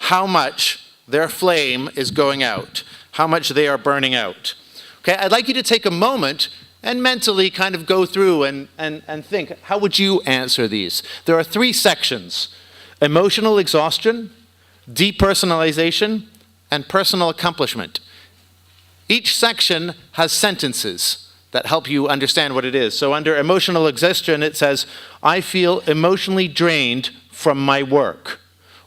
how much their flame is going out, how much they are burning out. Okay, I'd like you to take a moment and mentally kind of go through and think, how would you answer these? There are 3 sections: emotional exhaustion, depersonalization, and personal accomplishment. Each section has sentences that help you understand what it is. So under emotional exhaustion, it says, I feel emotionally drained from my work,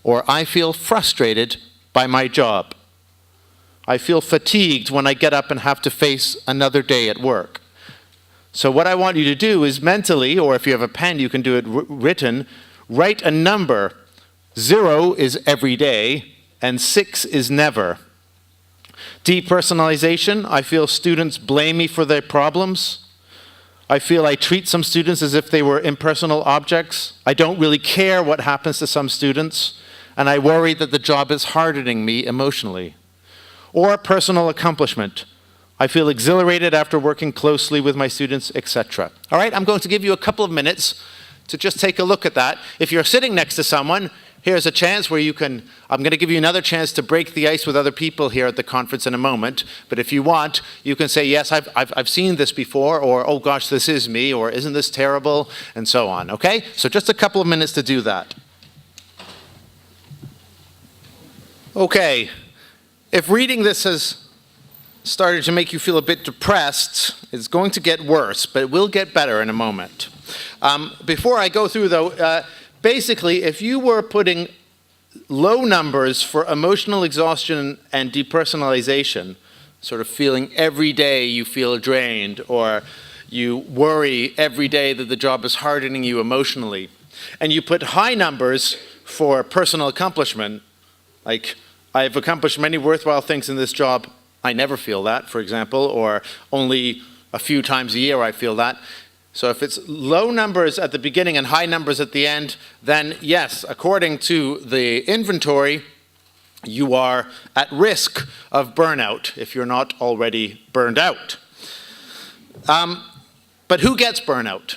or I feel frustrated by my job. I feel fatigued when I get up and have to face another day at work. So what I want you to do is mentally, or if you have a pen, you can do it written, write a number. 0 is every day, and 6 is never. Depersonalization, I feel students blame me for their problems. I feel I treat some students as if they were impersonal objects. I don't really care what happens to some students, and I worry that the job is hardening me emotionally. Or personal accomplishment. I feel exhilarated after working closely with my students, etc. All right, I'm going to give you a couple of minutes to just take a look at that. If you're sitting next to someone, here's a chance where you can, I'm going to give you another chance to break the ice with other people here at the conference in a moment. But if you want, you can say, yes, I've seen this before, or, oh gosh, this is me, or isn't this terrible, and so on, okay? So just a couple of minutes to do that. Okay, if reading this has started to make you feel a bit depressed, it's going to get worse, but it will get better in a moment. Before I go through, though, basically, if you were putting low numbers for emotional exhaustion and depersonalization, sort of feeling every day you feel drained, or you worry every day that the job is hardening you emotionally, and you put high numbers for personal accomplishment, like, I've accomplished many worthwhile things in this job, I never feel that, for example, or only a few times a year I feel that. So if it's low numbers at the beginning and high numbers at the end, then yes, according to the inventory, you are at risk of burnout if you're not already burned out. But who gets burnout?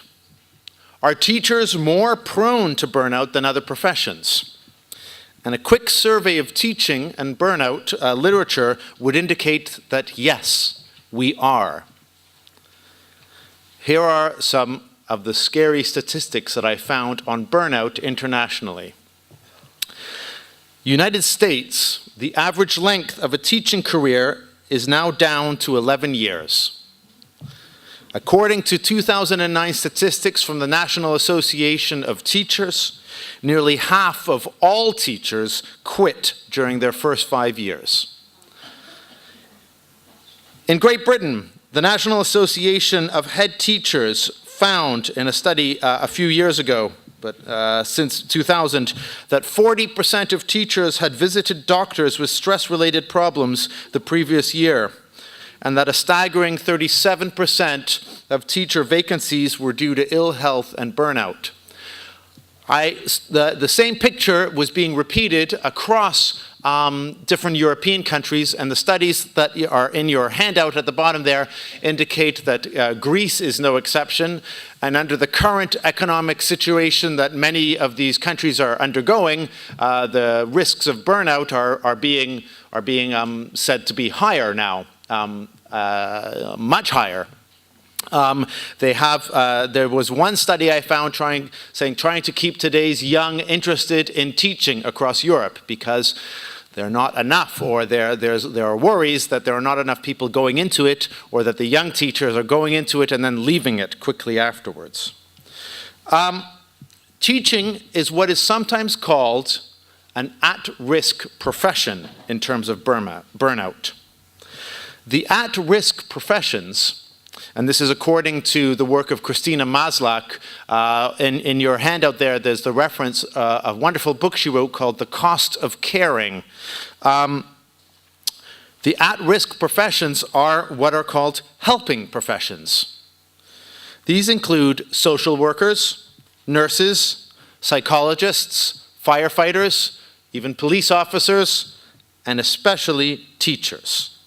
Are teachers more prone to burnout than other professions? And a quick survey of teaching and burnout literature would indicate that yes, we are. Here are some of the scary statistics that I found on burnout internationally. United States, the average length of a teaching career is now down to 11 years. According to 2009 statistics from the National Association of Teachers, nearly half of all teachers quit during their first 5 years. In Great Britain, the National Association of Head Teachers found in a study a few years ago, but since 2000, that 40% of teachers had visited doctors with stress-related problems the previous year, and that a staggering 37% of teacher vacancies were due to ill health and burnout. The same picture was being repeated across different European countries, and the studies that are in your handout at the bottom there indicate that Greece is no exception, and under the current economic situation that many of these countries are undergoing, the risks of burnout are being said to be higher now, much higher. There was one study I found trying to keep today's young interested in teaching across Europe because there are not enough, or there are worries that there are not enough people going into it, or that the young teachers are going into it and then leaving it quickly afterwards. Teaching is what is sometimes called an at-risk profession in terms of burnout. The at-risk professions, and this is according to the work of Christina Maslach. In your handout there's the reference, a wonderful book she wrote called The Cost of Caring. The at-risk professions are what are called helping professions. These include social workers, nurses, psychologists, firefighters, even police officers, and especially teachers.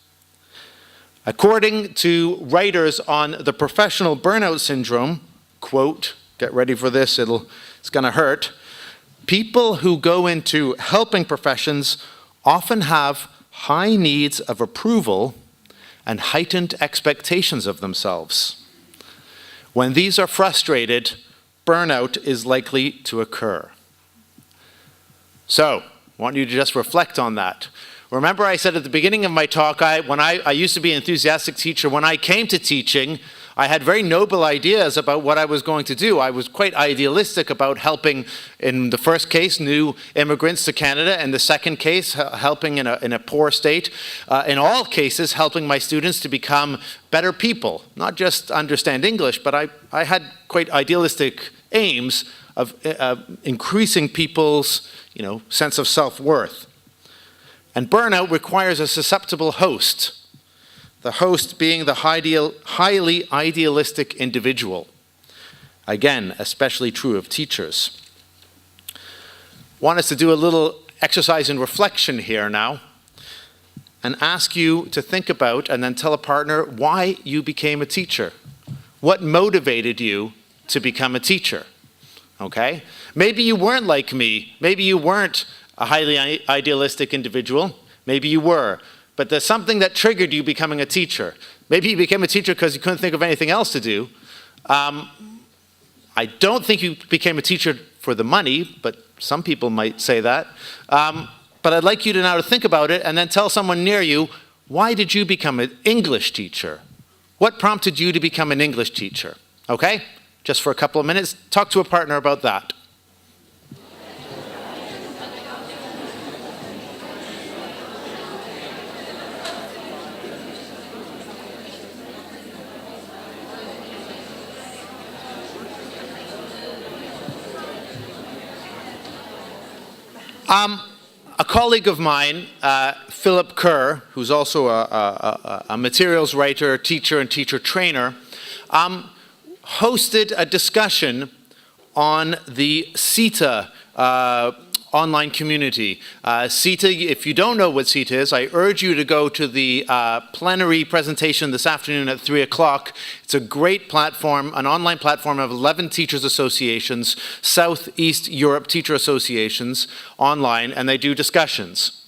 According to writers on the professional burnout syndrome, quote, get ready for this, it's going to hurt, People who go into helping professions often have high needs of approval and heightened expectations of themselves. When these are frustrated, burnout is likely to occur. So, I want you to just reflect on that. Remember I said at the beginning of my talk, I used to be an enthusiastic teacher. When I came to teaching, I had very noble ideas about what I was going to do. I was quite idealistic about helping, in the first case, new immigrants to Canada, and the second case, helping in a poor state. In all cases, helping my students to become better people, not just understand English, but I had quite idealistic aims of increasing people's sense of self-worth. And burnout requires a susceptible host. The host being the highly idealistic individual. Again, especially true of teachers. Want us to do a little exercise in reflection here now and ask you to think about and then tell a partner why you became a teacher. What motivated you to become a teacher? Okay? Maybe you weren't like me. Maybe you weren't a highly idealistic individual. Maybe you were. But there's something that triggered you becoming a teacher. Maybe you became a teacher because you couldn't think of anything else to do. I don't think you became a teacher for the money, but some people might say that. But I'd like you to now think about it and then tell someone near you, why did you become an English teacher? What prompted you to become an English teacher? Okay? Just for a couple of minutes, talk to a partner about that. A colleague of mine, Philip Kerr, who's also a materials writer, teacher, and teacher trainer, hosted a discussion on the CETA online community. CETA, if you don't know what CETA is, I urge you to go to the plenary presentation this afternoon at 3 o'clock. It's a great platform, an online platform of 11 teachers associations, Southeast Europe teacher associations online, and they do discussions.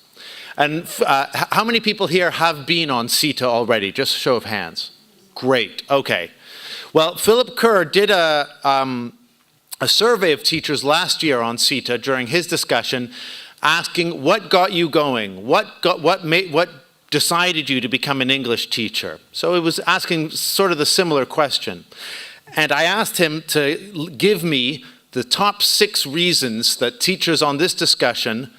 And how many people here have been on CETA already? Just a show of hands. Great, okay. Well, Philip Kerr did a survey of teachers last year on CETA during his discussion, asking what got you going, what decided you to become an English teacher. So it was asking sort of the similar question. And I asked him to give me the top 6 reasons that teachers on this discussion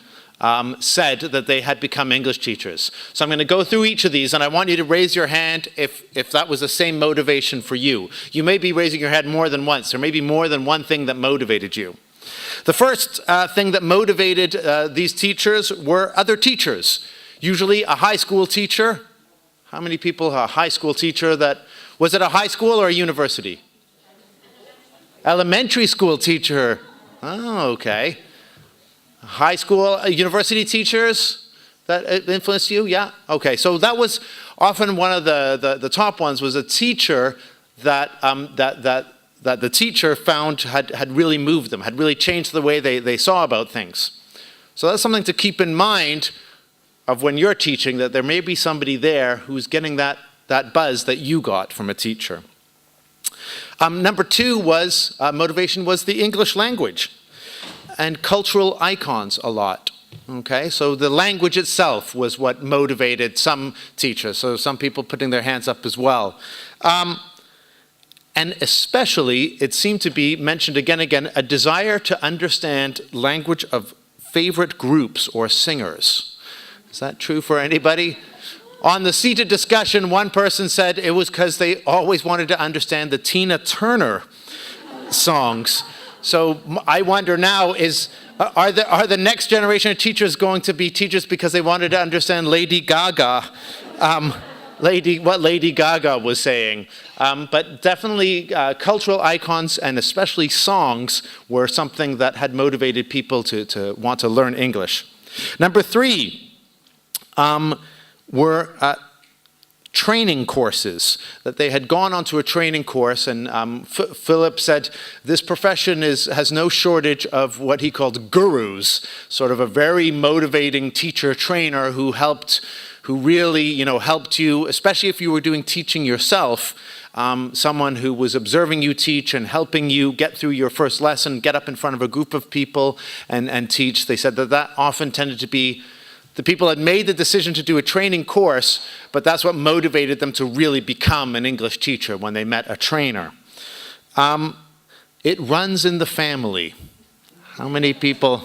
said that they had become English teachers. So I'm going to go through each of these, and I want you to raise your hand if that was the same motivation for you. You may be raising your hand more than once. There may be more than one thing that motivated you. The first thing that motivated these teachers were other teachers. Usually a high school teacher. How many people a high school teacher that, was it a high school or a university? Elementary school teacher. Oh, okay. High school, university teachers that influenced you? Yeah? Okay, so that was often one of the top ones, was a teacher that the teacher found had really moved them, had really changed the way they saw about things. So that's something to keep in mind of when you're teaching, that there may be somebody there who's getting that buzz that you got from a teacher. Number 2 was, motivation was the English language and cultural icons a lot. Okay, so the language itself was what motivated some teachers, so some people putting their hands up as well. And especially, it seemed to be mentioned again and again, a desire to understand language of favorite groups or singers. Is that true for anybody? On the CETA discussion, one person said it was because they always wanted to understand the Tina Turner songs. So I wonder now, are the next generation of teachers going to be teachers because they wanted to understand Lady Gaga, what Lady Gaga was saying? But definitely cultural icons and especially songs were something that had motivated people to want to learn English. Number 3 were training courses, that they had gone onto a training course, and Philip said this profession has no shortage of what he called gurus, sort of a very motivating teacher trainer who really helped you, especially if you were doing teaching yourself. Someone who was observing you teach and helping you get through your first lesson, get up in front of a group of people and teach. They said that often tended to be the people had made the decision to do a training course, but that's what motivated them to really become an English teacher when they met a trainer. It runs in the family. How many people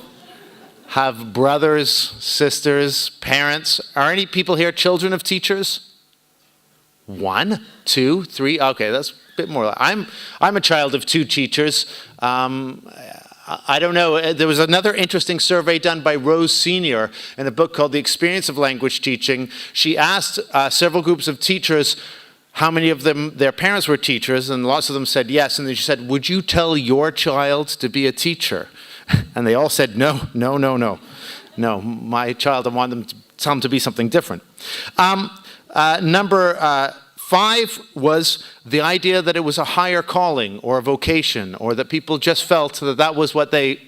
have brothers, sisters, parents? Are any people here children of teachers? 1, 2, 3. Okay, that's a bit more. I'm a child of 2 teachers. I don't know. There was another interesting survey done by Rose Senior in a book called The Experience of Language Teaching. She asked several groups of teachers how many of them, their parents were teachers, and lots of them said yes. And then she said, would you tell your child to be a teacher? And they all said, no, no, no, no. No, my child, I want them to tell them to be something different. Number 5 was the idea that it was a higher calling or a vocation, or that people just felt that was what they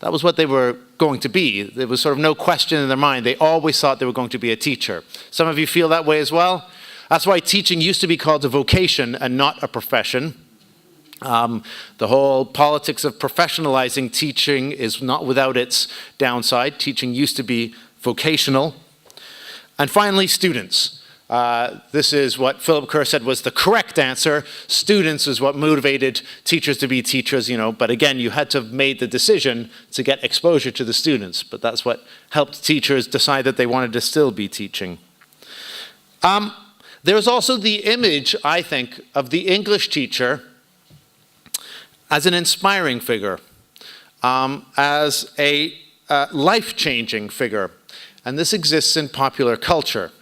were going to be. There was sort of no question in their mind. They always thought they were going to be a teacher. Some of you feel that way as well. That's why teaching used to be called a vocation and not a profession. The whole politics of professionalizing teaching is not without its downside. Teaching used to be vocational. And finally, students. This is what Philip Kerr said was the correct answer. Students is what motivated teachers to be teachers, but again, you had to have made the decision to get exposure to the students, but that's what helped teachers decide that they wanted to still be teaching. There's also the image, I think, of the English teacher as an inspiring figure, as a life-changing figure, and this exists in popular culture.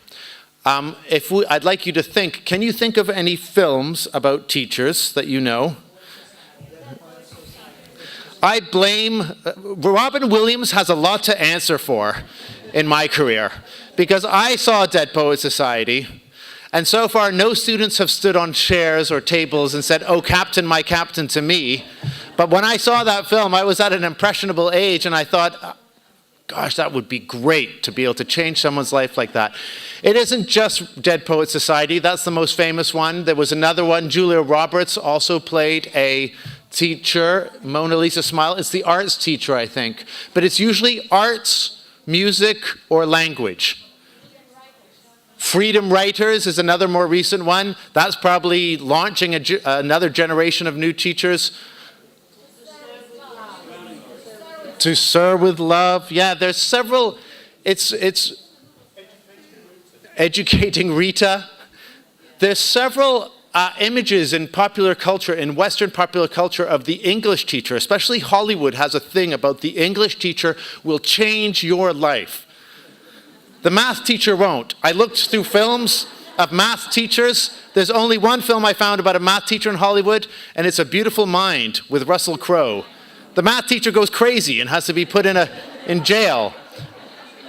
I'd like you to think, can you think of any films about teachers that you know? I blame, Robin Williams has a lot to answer for in my career, because I saw Dead Poets Society, and so far no students have stood on chairs or tables and said, "Oh, Captain, my Captain," to me. But when I saw that film, I was at an impressionable age, and I thought, gosh, that would be great to be able to change someone's life like that. It isn't just Dead Poets Society. That's the most famous one. There was another one. Julia Roberts also played a teacher, Mona Lisa Smile. It's the arts teacher, I think. But it's usually arts, music, or language. Freedom Writers is another more recent one. That's probably launching another generation of new teachers. To Serve with Love. Yeah, there's several. It's Educating Rita. There's several images in popular culture, in Western popular culture, of the English teacher. Especially Hollywood has a thing about the English teacher will change your life. The math teacher won't. I looked through films of math teachers. There's only one film I found about a math teacher in Hollywood, and it's A Beautiful Mind with Russell Crowe. The math teacher goes crazy and has to be put in jail.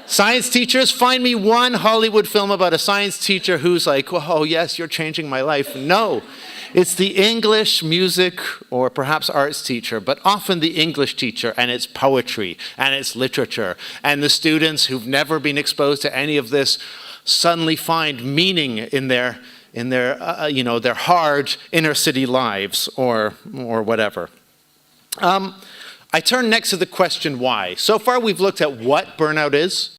Science teachers, find me one Hollywood film about a science teacher who's like, oh yes, you're changing my life. No, it's the English, music, or perhaps arts teacher, but often the English teacher, and it's poetry, and it's literature. And the students who've never been exposed to any of this suddenly find meaning in their hard inner city lives or whatever. I turn next to the question why. So far we've looked at what burnout is,